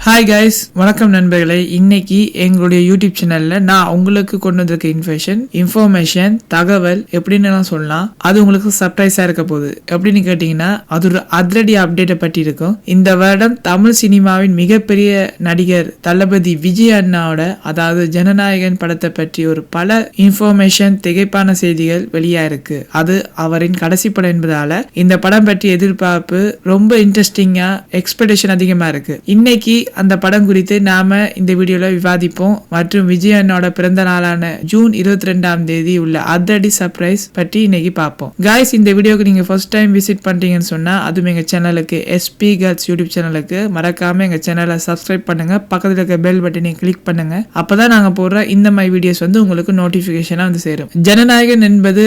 Hi guys, வணக்கம் நண்பர்களே. இன்னைக்கு எங்களுடைய யூடியூப் சேனல்ல நான் உங்களுக்கு கொண்டு வந்திருக்க இன்ஃபர்மேஷன் தகவல் எப்படின்னு சொல்லலாம். அது உங்களுக்கு சர்ப்ரைஸா இருக்க போகுது. எப்படின்னு கேட்டீங்கன்னா, அது ஒரு அதிரடி அப்டேட்டை பற்றி இருக்கும். இந்த வருடம் தமிழ் சினிமாவின் மிகப்பெரிய நடிகர் தளபதி விஜய் அண்ணாவோட அதாவது ஜனநாயகன் படத்தை பற்றி ஒரு பல இன்ஃபர்மேஷன் திகைப்பான செய்திகள் வெளியா இருக்கு. அது அவரின் கடைசி படம் என்பதால இந்த படம் பற்றி எதிர்பார்ப்பு ரொம்ப இன்ட்ரெஸ்டிங்கா எக்ஸ்பெக்டேஷன் அதிகமா இருக்கு. இன்னைக்கு அந்த படம் குறித்து நாம இந்த வீடியோல விவாதிப்போம் மற்றும் விஜய் அண்ணோட பிறந்த நாளான ஜூன் 22ஆம் தேதி உள்ள அதிரடி சர்ப்ரைஸ் பற்றி இன்னைக்கு பார்ப்போம். காய்ஸ், இந்த வீடியோக்கு நீங்க ஃபர்ஸ்ட் டைம் விசிட் பண்றீங்கன்னு சொன்னா அதுவும் எங்க சேனலுக்கு எஸ்பி கேர்ள்ஸ் யூடியூப் சேனலுக்கு மறக்காம எங்க சேனலை சப்ஸ்கிரைப் பண்ணுங்க. பக்கத்துல இருக்க பெல் பட்டனை கிளிக் பண்ணுங்க. அப்பதான் நாங்க போடுற இந்த மாதிரி வீடியோஸ் உங்களுக்கு நோட்டிபிகேஷனா சேரும். ஜனநாயகன் என்பது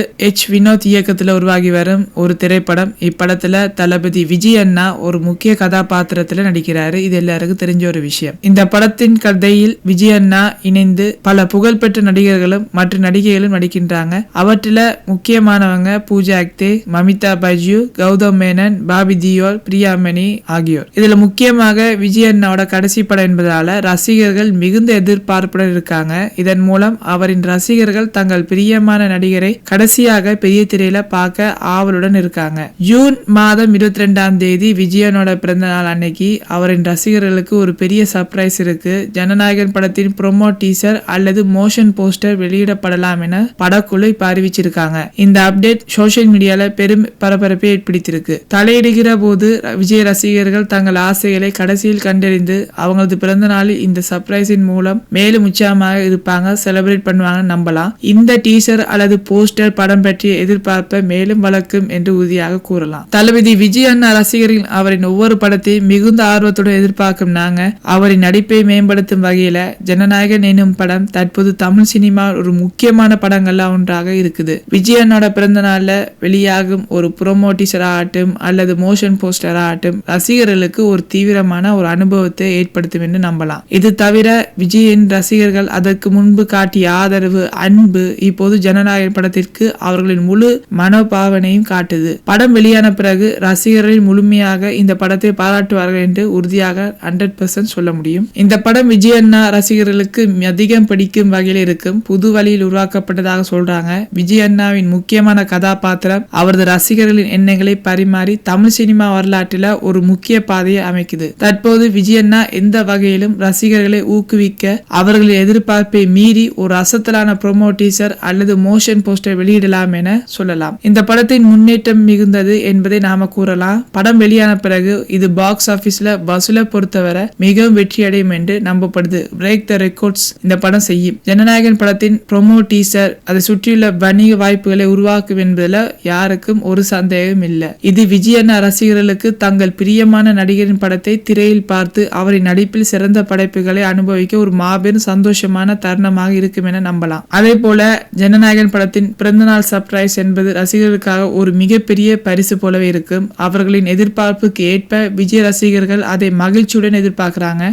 வினோத் இயக்கத்துல உருவாகி வரும் ஒரு திரைப்படம். இப்படத்துல தளபதி விஜய் அண்ணா ஒரு முக்கிய கதாபாத்திரத்துல நடிக்கிறாரு. இது எல்லாருக்கும் தெரிஞ்ச ஒரு விஷயம். இந்த படத்தின் கதையில் விஜய் அண்ணா இணைந்து பல புகழ்பெற்ற நடிகர்களும் மற்ற நடிகைகளும் நடிக்கின்றாங்க. அவற்றில முக்கியமானவங்க பூஜா அக்தே, மமிதா பைஜு, கௌதம் மேனன், பாபி தியோல், பிரியாமணி ஆகியோர். இதுல முக்கியமாக விஜய் அண்ணாவோட கடைசி படம் என்பதால ரசிகர்கள் மிகுந்த எதிர்பார்ப்புடன் இருக்காங்க. இதன் மூலம் அவரின் ரசிகர்கள் தங்கள் பிரியமான நடிகரை கடைசியாக பெரிய திரையில பார்க்க ஆவலுடன் இருக்காங்க. ஜூன் மாதம் 22ஆம் தேதி விஜயனோட பிறந்த நாள் அன்னைக்கு அவரின் ரசிகர்களுக்கு ஒரு பெரிய சர்ப்ரைஸ் இருக்கு. ஜனநாயகன் படத்தின் ப்ரோமோ டீசர் அல்லது மோஷன் போஸ்டர் வெளியிடப்படலாம் என படக்குழு இப்ப அறிவிச்சிருக்காங்க. இந்த அப்டேட் சோசியல் மீடியால பெரும் பரபரப்பை ஏற்படுத்தியிருக்கு. தலையிடுகிற போது விஜய் ரசிகர்கள் தங்கள் ஆசைகளை கடைசியில் கண்டறிந்து அவங்களது பிறந்த நாளில் இந்த சர்ப்ரைஸின் மூலம் மேலும் உற்சாகமாக இருப்பாங்க, செலிப்ரேட் பண்ணுவாங்க நம்பலாம். இந்த டீசர் அல்லது போஸ்டர் படம் பற்றிய எதிர்பார்ப்பை மேலும் வளர்க்கும் என்று உறுதியாக கூறலாம். தளபதி விஜய் அண்ணா ரசிகர்கள் அவரின் ஒவ்வொரு படத்தையும் மிகுந்த ஆர்வத்துடன் எதிர்பார்க்கும் நாங்க அவரின் நடிப்பை மேம்படுத்தும் வகையில ஜனநாயகன் என்னும் படம் தற்போது தமிழ் சினிமா ஒரு முக்கியமான படங்கள்ல ஒன்றாக இருக்குது. விஜய் அண்ணோட பிறந்த நாள்ல வெளியாகும் ஒரு ப்ரோமோ டீசர் ஆகட்டும் அல்லது மோஷன் போஸ்டர் ஆகட்டும் ரசிகர்களுக்கு ஒரு தீவிரமான ஒரு அனுபவத்தை ஏற்படுத்தும் என்று நம்பலாம். இது தவிர விஜயின் ரசிகர்கள் அதற்கு முன்பு காட்டிய ஆதரவு, அன்பு இப்போது ஜனநாயகன் படத்திற்கு அவர்களின் முழு மனோபாவனையும் காட்டுது. படம் வெளியான பிறகு ரசிகர்களின் முழுமையாக இந்த படத்தை பாராட்டுவார்கள் என்று உறுதியாக 100% சொல்ல முடியும். இந்த படம் விஜய் அண்ணா ரசிகர்களுக்கு அதிகம் பிடிக்கும் வகையில் இருக்கும். புது வழியில் உருவாக்கப்பட்டதாக சொல்றாங்க. விஜய் அண்ணாவின் முக்கியமான கதாபாத்திரம் அவரது ரசிகர்களின் எண்ணங்களை பரிமாறி தமிழ் சினிமா வரலாற்றில் ஒரு முக்கிய பாதையை அமைக்குது. தற்போது விஜய் அண்ணா எந்த வகையிலும் ரசிகர்களை ஊக்குவிக்க அவர்களின் எதிர்பார்ப்பை மீறி ஒரு அசத்தலான ப்ரோமோ டீசர் அல்லது மோஷன் போஸ்டர் வெளியிடலாம் என சொல்லலாம். இந்த படத்தின் முன்னேற்றம் மிகுந்தது என்பதை நாம கூறலாம். படம் வெளியான பிறகு இது பாக்ஸ் ஆபீஸ்ல வசூலை பொறுத்தவரை மிகவும் வெற்றி அடையும் என்று நம்பப்படுது. பிரேக் த ரெக்கார்ட்ஸ் இந்த படம் செய்யும். ஜனநாயகன் படத்தின் ப்ரோமோ டீசர் அதை சுற்றியுள்ள வணிக வாய்ப்புகளை உருவாக்கும் என்பதில் யாருக்கும் ஒரு சந்தேகம் இல்லை. இது விஜய் அண்ணா ரசிகர்களுக்கு தங்கள் பிரியமான நடிகரின் படத்தை திரையில் பார்த்து அவரின் நடிப்பில் சிறந்த படைப்புகளை அனுபவிக்க ஒரு மாபெரும் சந்தோஷமான தருணமாக இருக்கும் என நம்பலாம். அதே போல ஜனநாயகன் படத்தின் பிறந்தநாள் சர்ப்ரைஸ் என்பது ரசிகர்களுக்காக ஒரு மிகப்பெரிய பரிசு போலவே இருக்கும். அவர்களின் எதிர்பார்ப்புக்கு ஏற்ப விஜய் ரசிகர்கள் அதை மகிழ்ச்சியுடன் எதிர்பார்க்கிறாங்க.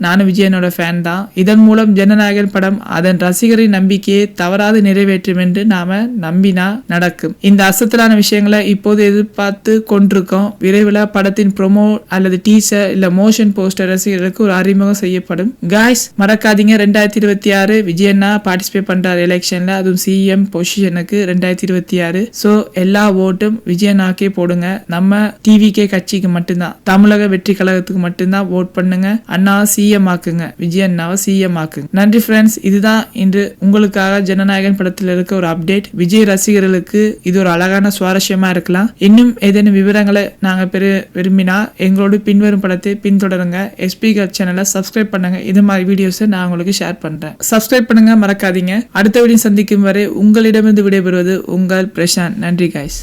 நானும் விஜயனோட ஃபேன் தான். இதன் மூலம் ஜனநாயகன் படம் அதன் ரசிகரின் நம்பிக்கையை தவறாது நிறைவேற்றும் என்று நாம நம்பினா நடக்கும். இந்த அசத்தலான விஷயங்களை இப்போது எதிர்பார்த்து கொண்டிருக்கோம். விரைவில் படத்தின் ப்ரோமோ அல்லது டீசர் இல்ல மோஷன் போஸ்டர் ரசிகர்களுக்கு ஒரு அறிமுகம் செய்யப்படும். காய்ஸ், மறக்காதீங்க 2026 விஜய் அண்ணா பார்ட்டிசிபேட் பண்றாரு எலெக்ஷன்ல, அதுவும் சிஎம் பொசிஷனுக்கு 2026. சோ எல்லா ஓட்டும் விஜய் அண்ணாக்கே போடுங்க. நம்ம டிவிகே கட்சிக்கு மட்டும்தான், தமிழக வெற்றி கழகத்துக்கு மட்டும்தான் ஓட் பண்ணுங்க. அண்ணா சிஎம் ஆக்குங்க, விஜய் அண்ணாவை சிஎம் ஆக்குங்க. நன்றி ஃப்ரெண்ட்ஸ். இதுதான் இன்று உங்களுக்காக ஜனநாயகன் படத்தில் இருக்க ஒரு அப்டேட். விஜய் ரசிகர்களுக்கு இது ஒரு அழகான சுவாரஸ்யமா இருக்கலாம். இன்னும் ஏதேனும் விவரங்களை நாங்க விரும்பினா எங்களோடு பின்வரும் படத்தை பின்தொடருங்க. எஸ்பி கேர்ள்ஸ் சேனலை சப்ஸ்கிரைப் பண்ணுங்க. இது மாதிரி வீடியோஸை நான் உங்களுக்கு ஷேர் பண்றேன். சப்ஸ்கிரைப் பண்ணுங்க, மறக்காதீங்க. அடுத்த வீடியோ சந்திக்கும் வரை உங்களிடமிருந்து விடைபெறுவது உங்கள் பிரசாந்த். நன்றி காய்ஸ்.